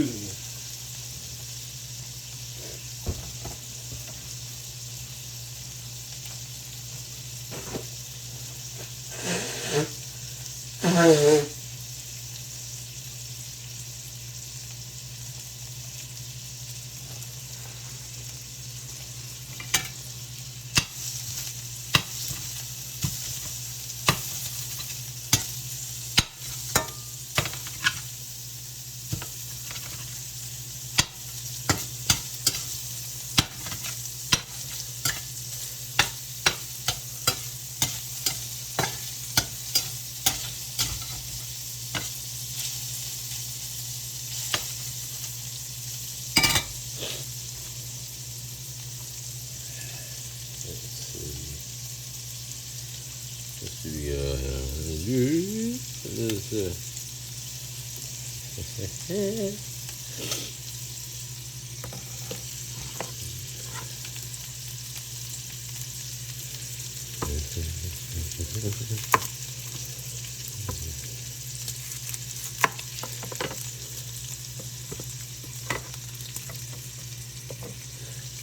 Excuse me.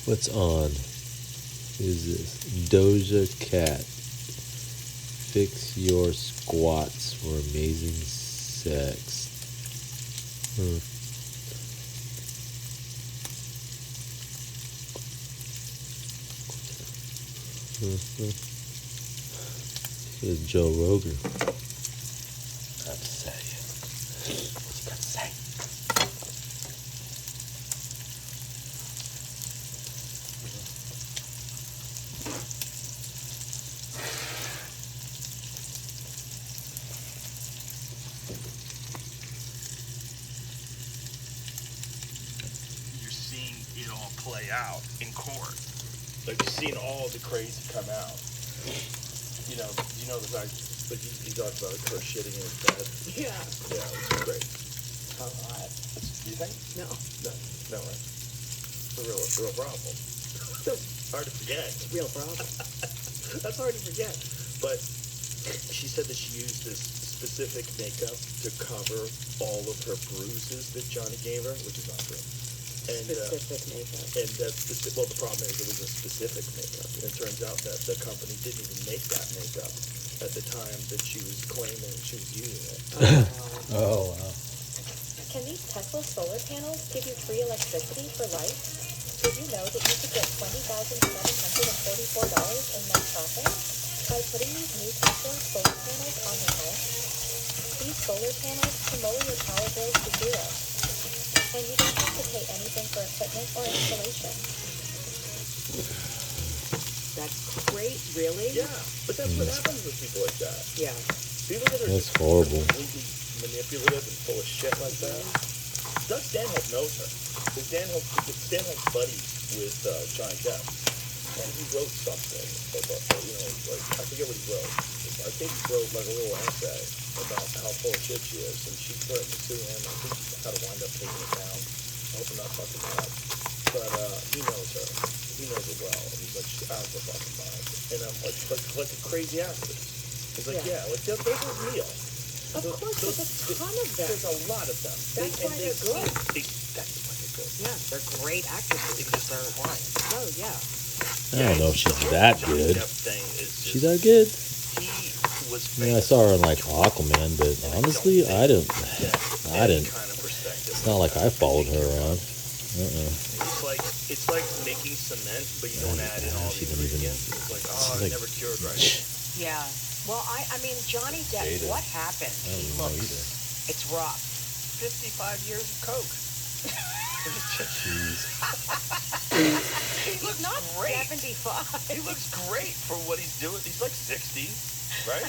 What's on? Who's this? Doja Cat. Fix your squats for amazing sex. Here's Joe Rogan. I have to say. What you got to say? You're seeing it all play out in court. Like you're seeing all the crazy come out. You know the fact, like he talked about her shitting in his bed. Yeah. Yeah, it was great. How hot? You think? No. No, right? It's a real problem. Hard to forget. Real problem. That's hard to forget. But she said that she used this specific makeup to cover all of her bruises that Johnny gave her, which is not true. And, Specific makeup. And that's the problem is it was a specific makeup. And it turns out that the company didn't even make that makeup at the time that she was claiming she was using it. Oh, wow. Can these Tesla solar panels give you free electricity for life? Did you know that you could get $20,744 in net profit by putting these new Tesla solar panels on your home? These solar panels can lower your power bills to zero, and you don't have to pay anything for equipment or installation. That's great, really? Yeah, but that's what happens with people like that. Yeah. People that are That's just horrible. completely manipulative and full of shit like that. Doug Stanhope knows her. Stanhope's buddies with Johnny Depp, and he wrote something about, like I forget what he wrote. I think he wrote like a little essay about how full of shit she is, and she threatened to sue him. I think she had to wind up taking it down. I hope I'm not fucking it up. But he knows her. He knows it well. And he's like, she's out of her fucking mind. And I'm like a crazy actress. He's like, yeah, like those are real. Of course, there's a ton of them. There's a lot of them. That's why they're good. That's why they're good. Yeah, they're great actresses. They just aren't lying. Oh, yeah. I don't know if she's that Johnny good. Depp thing is just, She that good? he was I mean, I saw her in like Aquaman, but honestly, I didn't. kind of perspective. It's not like I followed her around. It's like making cement, but you don't add in all the ingredients. It's like, it never cured right. Yeah. Well, I mean, Johnny Depp, what happened? He looks, it's rough. 55 years of coke. He looks not great. 75. He looks great for what he's doing. He's like 60, right?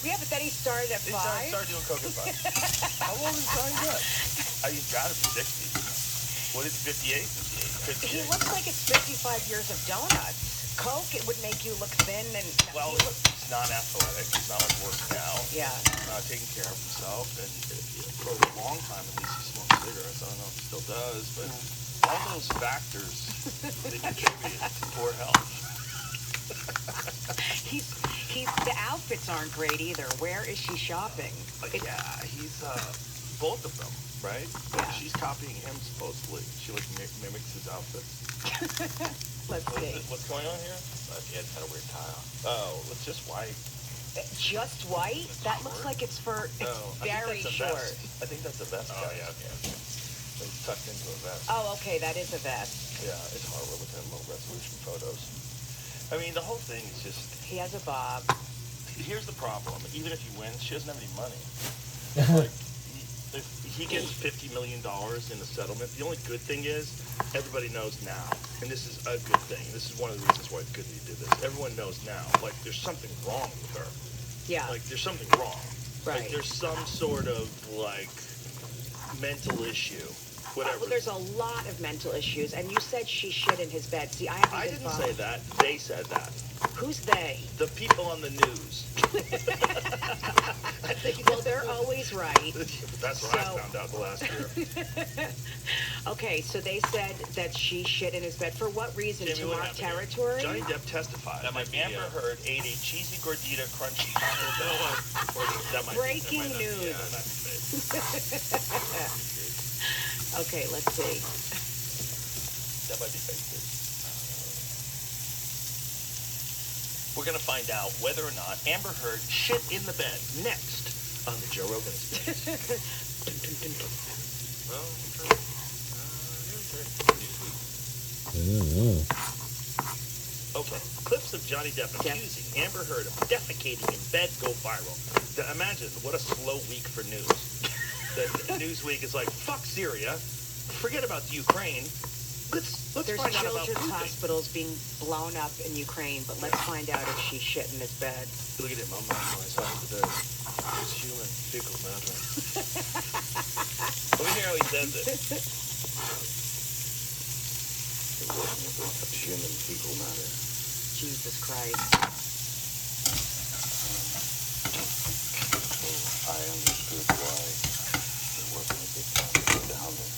Yeah, but then he started at 5. He started doing coke at 5. How old is Johnny Depp? He's got to be 60. What is 58? 58. He looks like it's 55 years of donuts. Coke, it would make you look thin and... Well, he's not athletic. He's not like working out. Yeah. Not taking care of himself. And for a long time, at least, he smoked cigarettes. I don't know if he still does, but all those factors, they contribute to poor health. The outfits aren't great either. Where is she shopping? Yeah, he's both of them. right? Yeah. She's copying him supposedly. She like mimics his outfits. Let's see. What's going on here? He had kind of weird tie on. Oh, it's just white. Just white? That looks like it's for No, very short. I think that's a vest. Oh, guys. yeah. It's tucked into a vest. Oh, okay, that is a vest. Yeah, it's hard. We're looking at low resolution photos. I mean, the whole thing is just. He has a bob. Here's the problem. Even if he wins, she doesn't have any money. Like, if he gets $50 million in the settlement, the only good thing is everybody knows now. And this is a good thing. This is one of the reasons why it's good that he did this. Everyone knows now. Like, there's something wrong with her. Yeah. Like, there's something wrong. Right. Like, there's some sort of, like, mental issue. Whatever. Well, there's a lot of mental issues, and you said she shit in his bed. See, I haven't I been didn't following. say that. They said that. Who's they? The people on the news. Well, they're always right. That's what I found out the last year. Okay, so they said that she shit in his bed. For what reason? Jamie, To what mark happened here? territory? Johnny Depp testified That might be, Amber Heard ate a cheesy gordita crunchy Taco Bell. That might Breaking be, that might not be, news. that might be fake. Okay, let's see. That might be fake too. We're gonna find out whether or not Amber Heard shit in the bed next on the Joe Rogan Experience. Well, okay. Clips of Johnny Depp accusing Amber Heard of defecating in bed go viral. Imagine what a slow week for news. The Newsweek is like, fuck Syria, forget about the Ukraine. Let's There's find out about children's Putin. hospitals being blown up in Ukraine, but let's find out if she shit in his bed. Look at him, I'm on my side of the bed. It's human fecal matter. Let me hear how he says it. It's human fecal matter. Jesus Christ. I understood why there wasn't a big time to go down there.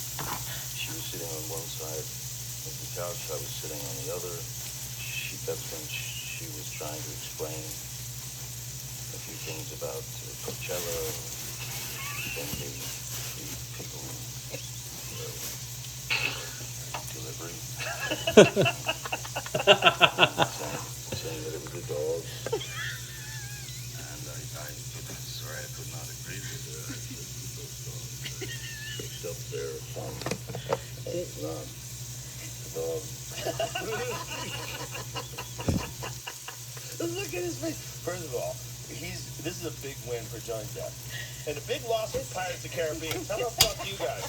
She was sitting on one side of the couch, I was sitting on the other. That's when she was trying to explain a few things about Coachella, then the people delivery. saying that it was a dog. And I'm sorry, I could not agree with her. I said those dogs picked up their fun. It's not a dog. Look at his face. First of all, this is a big win for Johnny Depp. And a big loss for Pirates of the Caribbean. How about fuck you guys?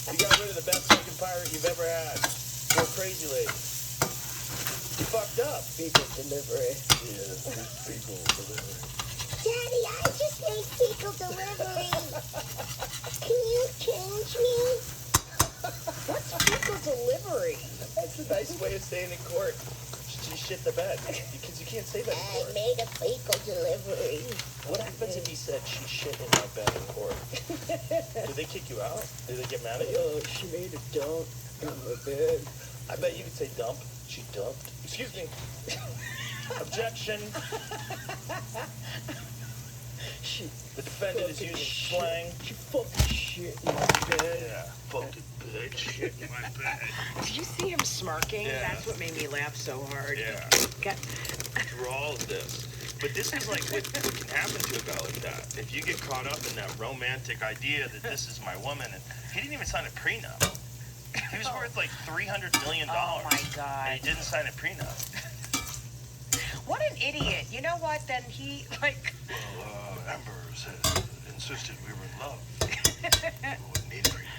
You got rid of the best fucking pirate you've ever had. You're a crazy lady. You fucked up. Fecal delivery. Yeah, fecal delivery. Daddy, I just made fecal delivery. Can you change me? What's fecal delivery? That's a nice way of saying in court. She shit the bed. Because you can't say that in I court. made a fecal delivery. What happens if he said she shit in my bed in court? Did they kick you out? Did they get mad at you? Oh, she made a dump in my bed. I bet you could say dump. She dumped. Excuse me. Objection. The defendant is using slang. She fucking shit in my bed. Yeah, fucking bitch. Shit in my bed. Did you see him smirking? Yeah. That's what made me laugh so hard. Yeah. Got- Through all of this. But this is like what can happen to a guy like that. If you get caught up in that romantic idea that this is my woman, and he didn't even sign a prenup. He was worth like $300 million. Oh my God. And he didn't sign a prenup. What an idiot. You know what? Then he, like... Well, Amber insisted we were in love. We wouldn't need a prenup.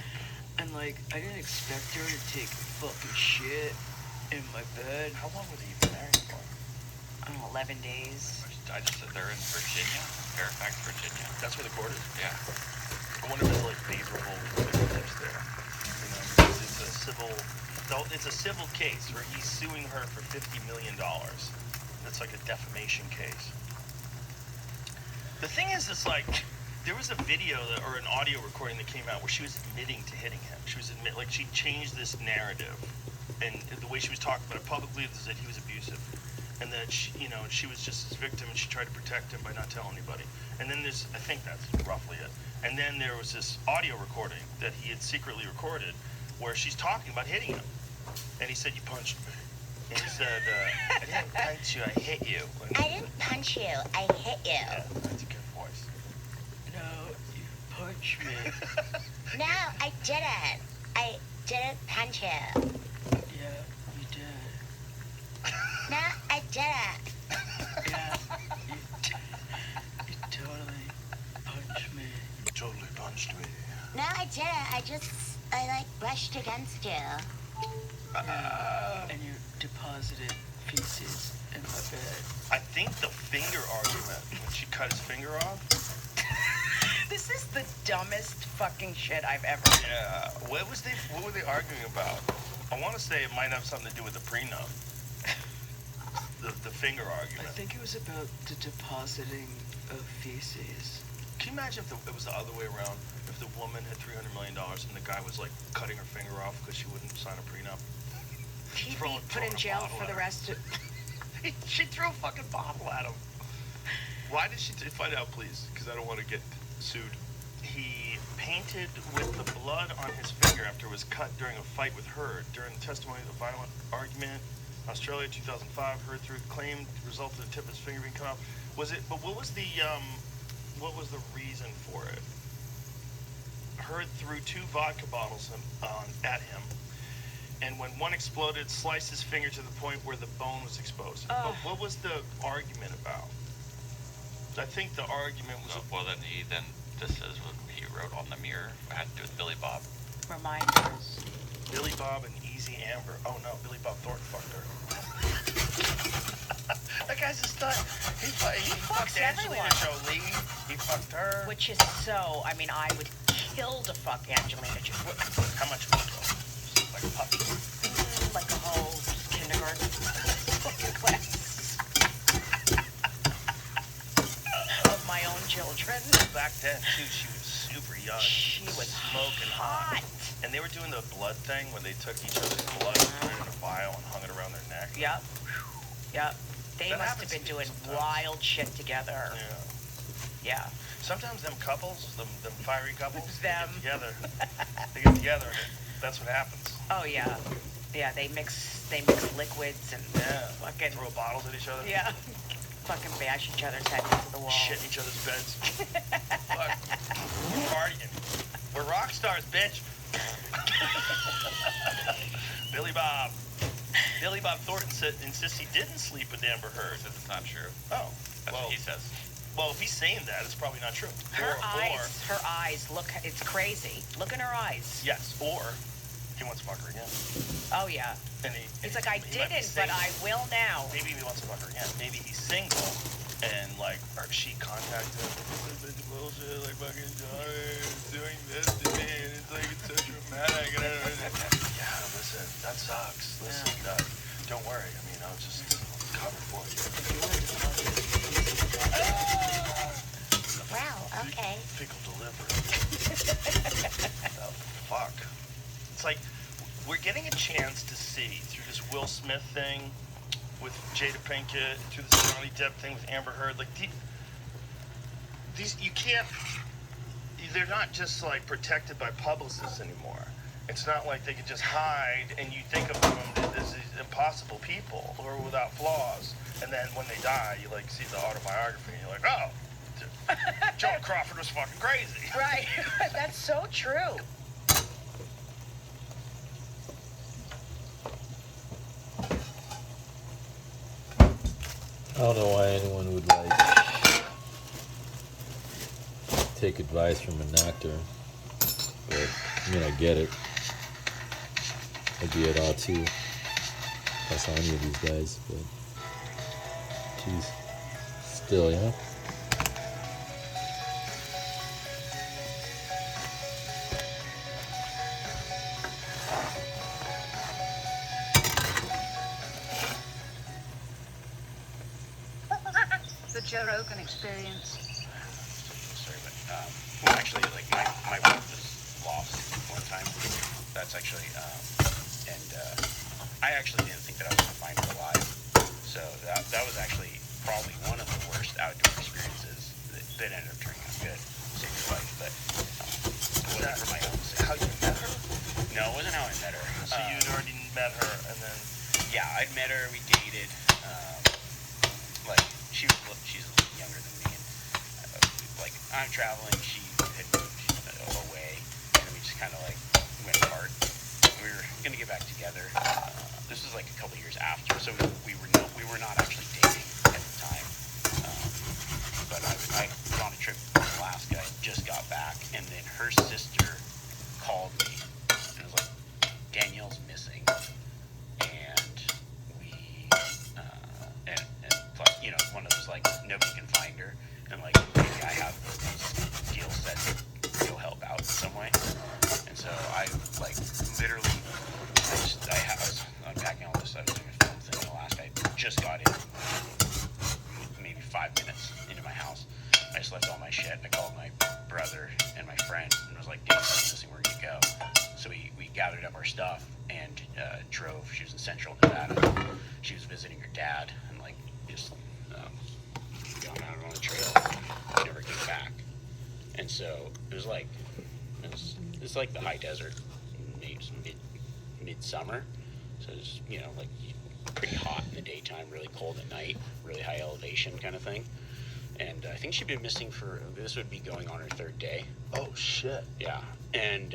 And like, I didn't expect her to take fucking shit in my bed. How long were they even married for? I don't know, 11 days. I just said they're in Virginia, Fairfax, Virginia. That's where the court is? Yeah. I wonder if it's like favorable fingertips there. You know, because it's a civil case where he's suing her for $50 million. That's like a defamation case. The thing is, it's like, there was a video or an audio recording that came out where she was admitting to hitting him. She was like she changed this narrative. And the way she was talking about it publicly was that he was abusive. and that she was just his victim, and she tried to protect him by not telling anybody. And then I think that's roughly it. And then there was this audio recording that he had secretly recorded where she's talking about hitting him. And he said, "You punched me." And he said, "I didn't punch you, I hit you." I didn't punch you, I hit you. Yeah, that's a good voice. No, you punched me. No, I didn't. I didn't punch you. Yeah, you did. No, I didn't. Yeah, you totally punched me. You totally punched me. No, I didn't. I like brushed against you. And you deposited feces in my bed. I think the finger argument, when she cut his finger off. This is the dumbest fucking shit I've ever. Yeah. What were they arguing about? I want to say it might have something to do with the prenup. The finger I argument. think it was about the depositing of feces. Can you imagine if it was the other way around? If the woman had $300 million and the guy was like cutting her finger off because she wouldn't sign a prenup? He'd be put in jail for the rest of. She threw a fucking bottle at him. Why did she find out, please? Because I don't want to get sued. He painted with the blood on his finger after it was cut during a fight with Heard. During the testimony of the violent argument, Australia, 2005, Heard claimed resulted in the tip of his finger being cut off. Was it? But what was the reason for it? Heard threw 2 vodka bottles at him, and when one exploded, sliced his finger to the point where the bone was exposed. But what was the argument about? I think the argument was. Well, then this is what he wrote on the mirror. It had to do with Billy Bob. Reminders. Billy Bob and Easy Amber. Oh no, Billy Bob Thornton fucked her. That guy's a stud. He fucked Angelina everyone. Jolie. He fucked her. Which is so. I mean, I would kill to fuck Angelina Jolie. How much would you go? Like a puppy? Like a whole kindergarten class of my own children. Back then too, she was super young. She was smoking hot. And they were doing the blood thing where they took each other's blood and put it in a vial and hung it around their neck. Yep. Yep. They That must have been doing wild shit together. Yeah. Yeah. Sometimes them couples, them fiery couples, Them. they get together and that's what happens. Oh yeah. Yeah, they mix liquids and fucking Throw bottles at each other. yeah. Fucking bash each other's heads into the wall. Shit in each other's beds. Fuck. We're partying. We're rock stars, bitch. Billy Bob Thornton insists he didn't sleep with Amber Heard. It's not true. Oh, That's what he says. Well, if he's saying that, it's probably not true. Her eyes, look, it's crazy. Look in her eyes. Yes, or he wants to fuck her again. Oh, yeah. And He's like, I he might be didn't, but single. I will now. Maybe he wants to fuck her again. Maybe he's single, and like, or she contacted him. This is bullshit. Like, fucking Johnny is doing this to me, and it's like it's so dramatic. Yeah, listen, that sucks. Listen, don't worry. I mean, I'll just cover for you. Wow, okay. Pickle delivery. Oh, fuck. It's like we're getting a chance to see through this Will Smith thing with Jada Pinkett, through this Johnny Depp thing with Amber Heard. Like these, you can't. They're not just like protected by publicists anymore. It's not like they could just hide and you think of them as these impossible people or without flaws. And then when they die, you like see the autobiography and you're like, oh, Joan Crawford was fucking crazy. Right. That's so true. I don't know why anyone would like take advice from an actor, but I mean I get it. I'd be at all too if I saw any of these guys, but geez, still, yeah. The Joe Rogan experience. Sorry, but actually, like my wife was lost one time. That's actually, and I actually didn't think that I was gonna find her alive. So that was actually probably one of the worst outdoor experiences that ended up turning out good. Saved your life, but it wasn't for my own sake. How you met her? No, it wasn't how I met her. So you'd already met her, and then Yeah, I'd met her. We dated. Like she's a little younger than me, and like I'm traveling. She had moved away, and we just kind of like went apart. We were gonna get back together. This was like a couple years after, so we were not actually dating at the time. But I was on a trip to Alaska. I just got back, and then her sister called me and was like, Danielle's missing, and we and plus, you know, one of those like nobody can find her, and like maybe I have deal set to go help out in some way. And so I like literally I was unpacking all this. I was doing a film thing in Alaska. I just got in maybe 5 minutes into my house. I just left all my shit. I called my brother and my friend and was like, Danielle's missing, where do you go? So we gathered up our stuff and drove. She was in Central Nevada. She was visiting her dad and like just gone out on the trail. She never came back. And so it was like it's like the high desert, maybe midsummer. So it's, you know, like pretty hot in the daytime, really cold at night, really high elevation kind of thing. And I think she'd been missing this would be going on her 3rd day. oh shit. Yeah. And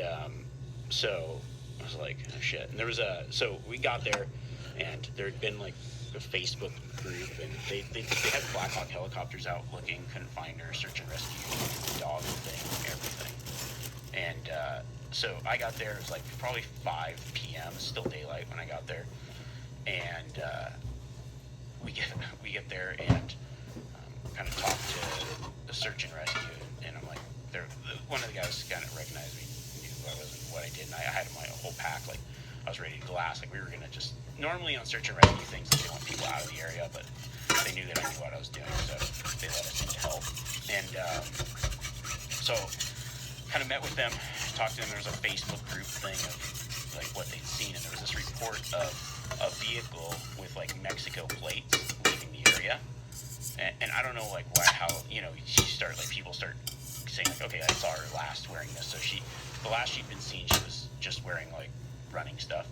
so I was like, oh shit. And there was so we got there, and there had been like a Facebook group, and they had Black Hawk helicopters out looking, couldn't find her, search and rescue, the dog thing, everything. And so I got there, it was like probably 5 p.m., still daylight when I got there. And we get there and kind of talk to the search and rescue, and I'm like, one of the guys kind of recognized me, knew who I was and what I did, and I had my whole pack, like I was ready to glass, like we were gonna just, normally on search and rescue things, they want people out of the area, but they knew that I knew what I was doing, so they let us in to help. And so kind of met with them, talked to them. There was a Facebook group thing of like what they'd seen, and there was this report of a vehicle with like Mexico plates leaving the area. And I don't know like how, you know, people start saying like, okay, I saw her last wearing this. So the last she'd been seen, she was just wearing like running stuff,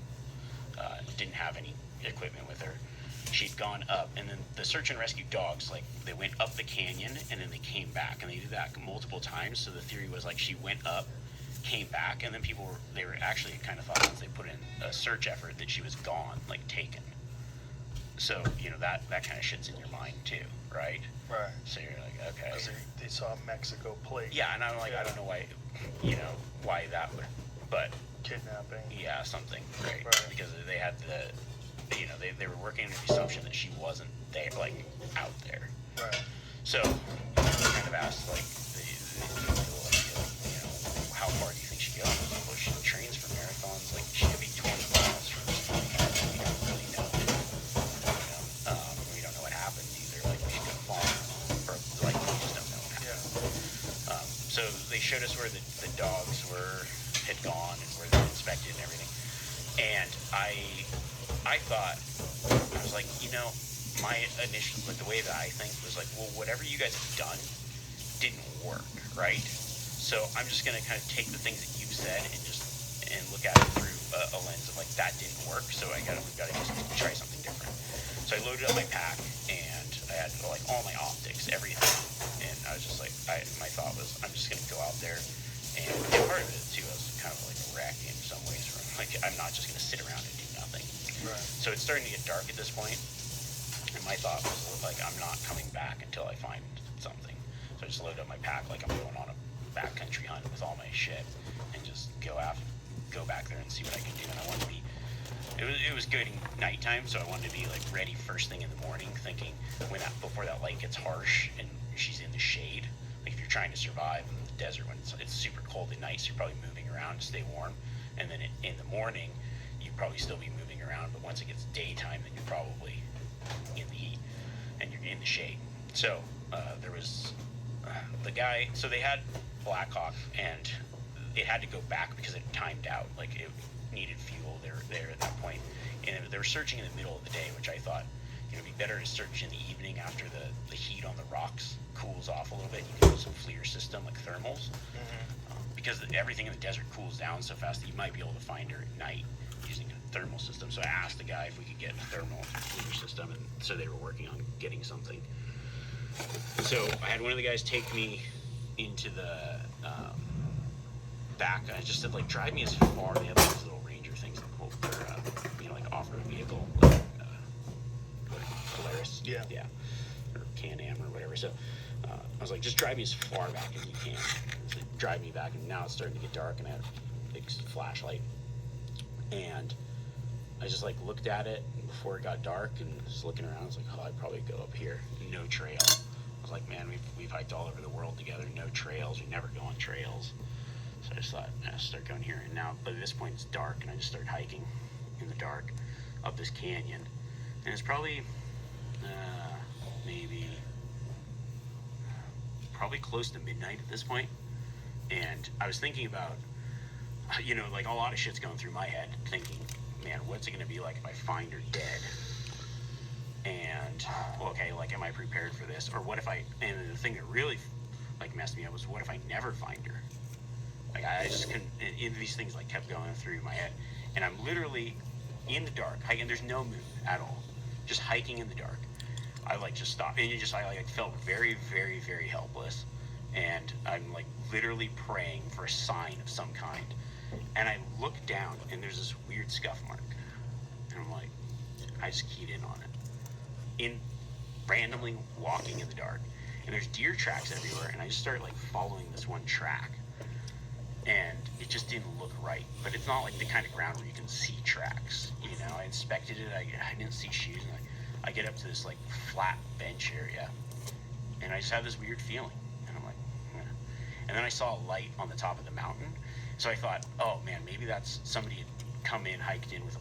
didn't have any equipment with her. She'd gone up, and then the search and rescue dogs, like they went up the canyon and then they came back, and they did that multiple times. So the theory was like she went up, came back, and then they were actually kind of thought once they put in a search effort that she was gone, like taken. So, you know, that kind of shit's in your mind too, right? Right. So you're like, okay. Because they saw a Mexico plate. Yeah, and I'm like, I don't know why, you know, why that would, but Kidnapping. yeah, something, right? Right. Because they had you know, they were working under the assumption that she wasn't there, like out there. Right. So I kind of asked like the you know, how far do you think she goes? Well, she trains for marathons, like she could be 20 miles from something. We don't really know. We don't know what happened either. Like she could have fallen, or like we just don't know what happened. Yeah. So they showed us where the dogs had gone and where they were inspected and everything. And I thought, I was like, you know, my initial, like the way that I think was like, well, whatever you guys have done didn't work, right? So I'm just gonna kind of take the things that you've said and look at it through a lens of like that didn't work. So we've got to just try something different. So I loaded up my pack and I had like all my optics, everything, and I was just like, my thought was I'm just gonna go out there, and part of it too, I was kind of like a wreck in some ways. From like I'm not just gonna sit around and do nothing. Right. So it's starting to get dark at this point, and my thought was like, I'm not coming back until I find something. So I just loaded up my pack like I'm going on a backcountry hunt with all my shit, and just go back there and see what I can do. And I wanted to be, it was good nighttime, so I wanted to be like ready first thing in the morning, thinking before that light gets harsh and she's in the shade. Like if you're trying to survive in the desert when it's super cold at night, so you're probably moving around to stay warm, and then in the morning you'd probably still be moving around, but once it gets daytime, then you're probably in the heat and you're in the shade. So there was the guy, so they had Black Hawk, and it had to go back because it timed out, like it needed fuel. They were there at that point, and they were searching in the middle of the day, which I thought, it'd be better to search in the evening after the heat on the rocks cools off a little bit. You can use some FLIR system like thermals, because everything in the desert cools down so fast that you might be able to find her at night using a thermal system. So I asked the guy if we could get a thermal FLIR system, and so they were working on getting something. So I had one of the guys take me into the back. I just said, like, drive me as far. They have these little Ranger things that pull their, you know, like off-road vehicle, like Polaris. Yeah. Or Can-Am or whatever. So I was like, just drive me as far back as you can. So drive me back, and now it's starting to get dark, and I had a big flashlight. And I just, like, looked at it before it got dark, and just looking around, I was like, oh, I'd probably go up here. No trail. I was like, man, we've hiked all over the world together. No trails. We never go on trails. So I just thought, I'll start going here. And now, but at this point, it's dark, and I just started hiking in the dark up this canyon. And it's probably probably close to midnight at this point. And I was thinking about, you know, like, a lot of shit's going through my head, thinking, man, what's it going to be like if I find her dead? And, okay, like, am I prepared for this? Or what if and the thing that really, like, messed me up was, what if I never find her? Like, I just couldn't, these things, like, kept going through my head. And I'm literally in the dark, hiking, there's no moon at all. Just hiking in the dark. I, like, just stopped, and I felt very, very, very helpless. And I'm, like, literally praying for a sign of some kind. And I look down, and there's this weird scuff mark. And I'm like, I just keyed in on it. Randomly walking in the dark. And there's deer tracks everywhere, and I just started, like, following this one track. And it just didn't look right. But it's not like the kind of ground where you can see tracks. You know, I inspected it, I didn't see shoes, and I get up to this, like, flat bench area, and I just have this weird feeling. And I'm like, and then I saw a light on the top of the mountain. So I thought, oh man, maybe that's somebody had come in, hiked in with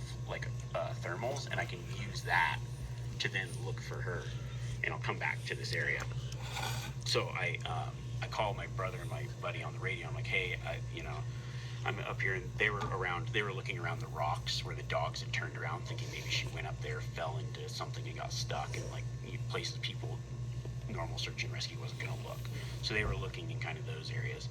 thermals, and I can use that to then look for her, and I'll come back to this area. So I called my brother and my buddy on the radio. I'm like, hey, I'm up here, and they were looking around the rocks where the dogs had turned around, thinking maybe she went up there, fell into something, and got stuck, and, like, places people normal search and rescue wasn't going to look. So they were looking in kind of those areas.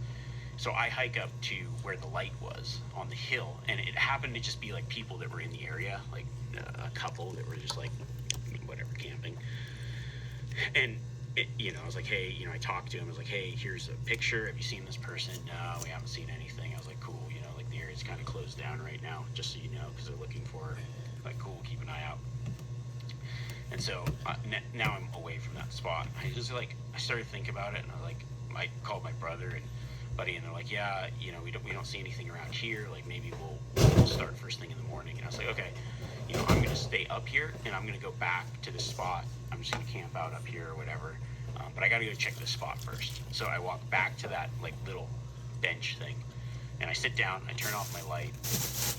So I hike up to where the light was on the hill, and it happened to just be, like, people that were in the area, like a couple that were just, like, whatever, camping. And I was like, hey, I talked to him. I was like, hey, here's a picture. Have you seen this person? No, we haven't seen anything. I was like, cool, like, the area's kind of closed down right now, just so you know, because they're looking for her. Like, cool, keep an eye out. And so now I'm away from that spot. I started thinking about it, and I called my brother and buddy, and they're like, yeah, we don't see anything around here. Like, maybe we'll start first thing in the morning. And I was like, okay, I'm gonna stay up here, and I'm gonna go back to this spot. I'm just gonna camp out up here or whatever. But I gotta go check this spot first. So I walk back to that, like, little bench thing, and I sit down, I turn off my light,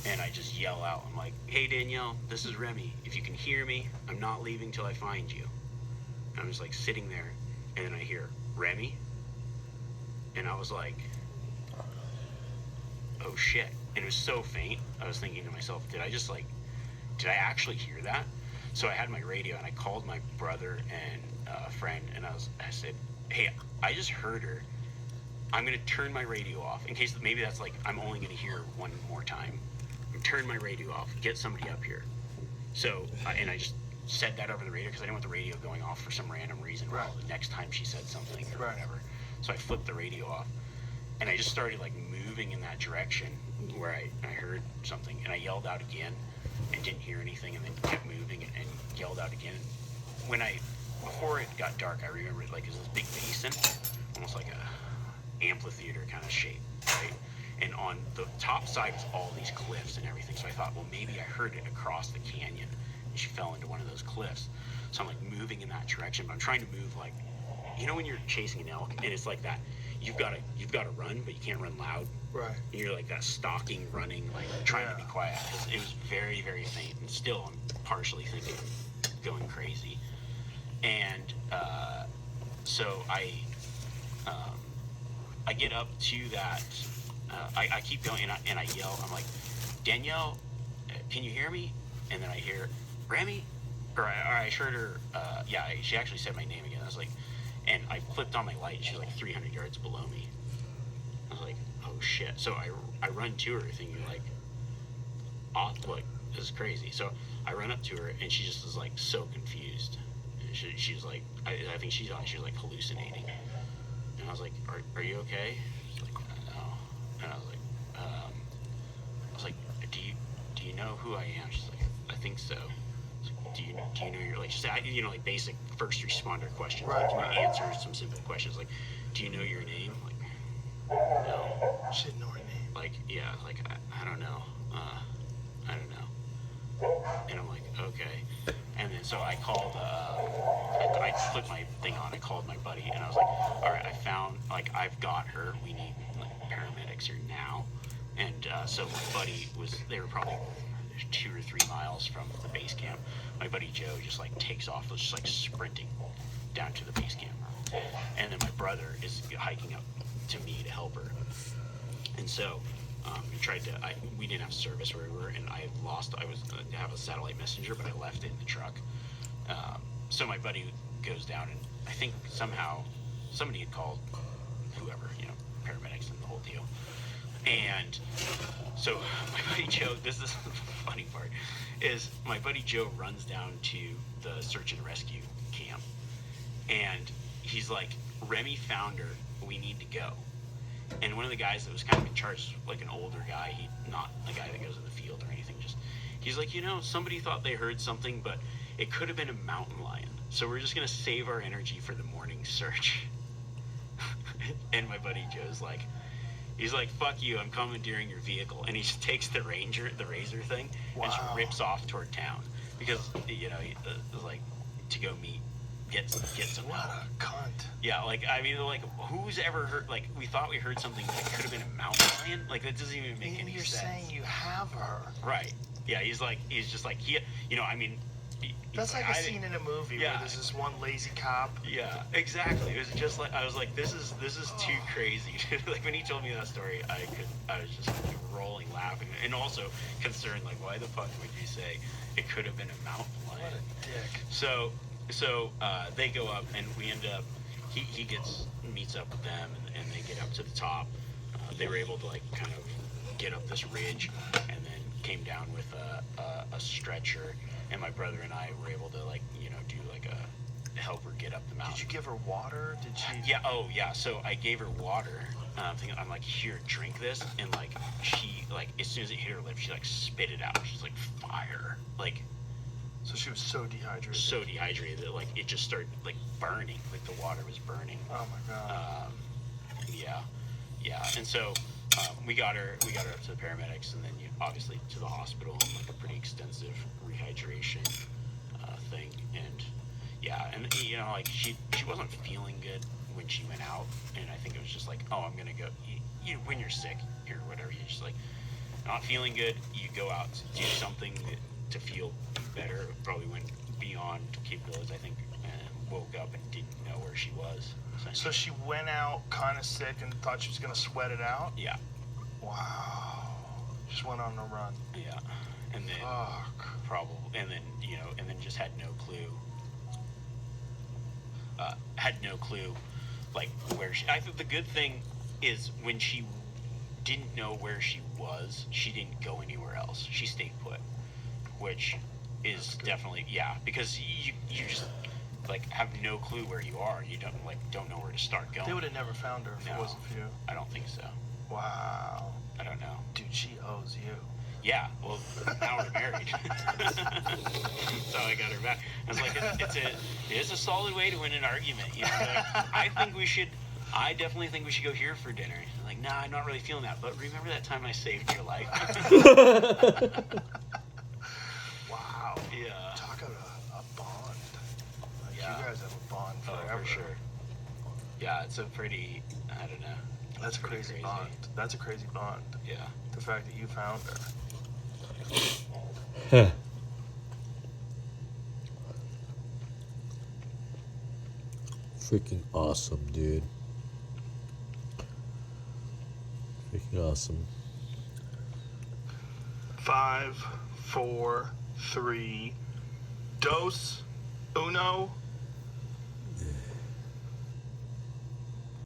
and I just yell out. I'm like, hey, Danielle, this is Remy. If you can hear me, I'm not leaving till I find you. And I'm just, like, sitting there, and then I hear, Remy? And I was like, oh shit. And it was so faint, I was thinking to myself, did I actually hear that? So I had my radio, and I called my brother and a friend, and I said, hey, I just heard her. I'm gonna turn my radio off, in case maybe that's, like, I'm only gonna hear one more time. Turn my radio off, get somebody up here. So, and I just said that over the radio, because I didn't want the radio going off for some random reason. Right. The next time she said something or Right. whatever. So I flipped the radio off, and I just started, like, moving in that direction where I heard something, and I yelled out again and didn't hear anything, and then kept moving and yelled out again. Before it got dark, I remember it, like, it was this big basin, almost like a amphitheater kind of shape, right? And on the top side was all these cliffs and everything. So I thought, well, maybe I heard it across the canyon, and she fell into one of those cliffs. So I'm, like, moving in that direction, but I'm trying to move, like, when you're chasing an elk, and it's like that, you've got to run, but you can't run loud. Right. And you're, like, that stalking, running, like, trying to be quiet. It was very, very faint, and still I'm partially thinking I'm going crazy. And so I get up to that. I keep going, and I yell. I'm like, Danielle, can you hear me? And then I hear, Remy? I heard her. She actually said my name again. I was like, and I flipped on my light. She was like 300 yards below me. I was like, oh shit. So I run to her thinking like, oh, look, this is crazy. So I run up to her and she just was like so confused. And she's like, I think she was like hallucinating. And I was like, are you okay? She's like, no. And I was like, do you know who I am? She's like, I think so. Do you know you're like, just like basic first responder questions. Right, Like, right. answer some simple questions like, do you know your name? Like, no. She didn't know her name. Like, yeah, like I don't know. I don't know. And I'm like, okay. And then so I called. I flipped my thing on. I called my buddy, and I was like, all right, I found I've got her. We need like paramedics here now. And so my buddy they were probably 2 or 3 miles from the base camp. My buddy Joe just like takes off, just like sprinting down to the base camp. And then my brother is hiking up to me to help her. And so we didn't have service where we were, and I was going to have a satellite messenger, but I left it in the truck. So my buddy goes down, and I think somehow somebody had called whoever, paramedics and the whole deal. And so my buddy Joe, this is the funny part, is my buddy Joe runs down to the search and rescue camp, and he's like, Remy found her, we need to go. And one of the guys that was kind of in charge, like an older guy, not a guy that goes in the field or anything, he's like, somebody thought they heard something, but it could have been a mountain lion. So we're just going to save our energy for the morning search. And my buddy Joe's like, he's like, fuck you, I'm commandeering your vehicle. And he just takes the razor thing, and just rips off toward town. Because, he was like, to go get some What help. a cunt. Yeah, who's ever heard, we thought we heard something that could have been a mountain lion? Like, that doesn't even make any You're sense. saying you have her. Right. Yeah, he's just like, That's like a scene in a movie where there's this one lazy cop. Yeah, exactly. It was just like, I was like, this is too crazy. Like, when he told me that story, I was just like rolling laughing, and also concerned, like, why the fuck would you say it could have been a mountain lion? What a dick. So they go up, and we end up, he meets up with them, and they get up to the top. They were able to kind of get up this ridge, and then came down with a stretcher, and my brother and I were able to do help her get up the mountain. Did you give her water? Did she? Yeah. Oh yeah. So I gave her water. I'm like, here, drink this, and she as soon as it hit her lips, she spit it out. She's like, fire. So she was so dehydrated. So dehydrated that it just started burning. The water was burning. Oh my god. Yeah. And so we got her up to the paramedics, and then obviously to the hospital, and a pretty extensive rehydration thing. And yeah, and she wasn't feeling good when she went out, and I think it was just like, oh, I'm gonna go. When you're sick or whatever, you're just not feeling good. You go out to do something to feel better. Probably went beyond capabilities. I think woke up and didn't know where she was. So she went out kind of sick and thought she was gonna sweat it out. Yeah. Wow. Just went on a run. Yeah. And then probably, and then just had no clue. Where she. I think the good thing is when she didn't know where she was, she didn't go anywhere else. She stayed put, which is definitely because you just have no clue where you are. You don't know where to start going. They would have never found her if it wasn't for you. I don't think so. Wow. I don't know. Dude, she owes you. Yeah, well, now we're married. So I got her back. I was like, it's a solid way to win an argument. I definitely think we should go here for dinner. I'm like, nah, I'm not really feeling that. But remember that time I saved your life? Wow. Yeah. Talk about a bond. Yeah. You guys have a bond forever. For sure. Yeah, it's a pretty, I don't know. That's a crazy bond. That's a crazy bond. Yeah. The fact that you found her. Freaking awesome, dude. Freaking awesome. 5, 4, 3, Dos, uno,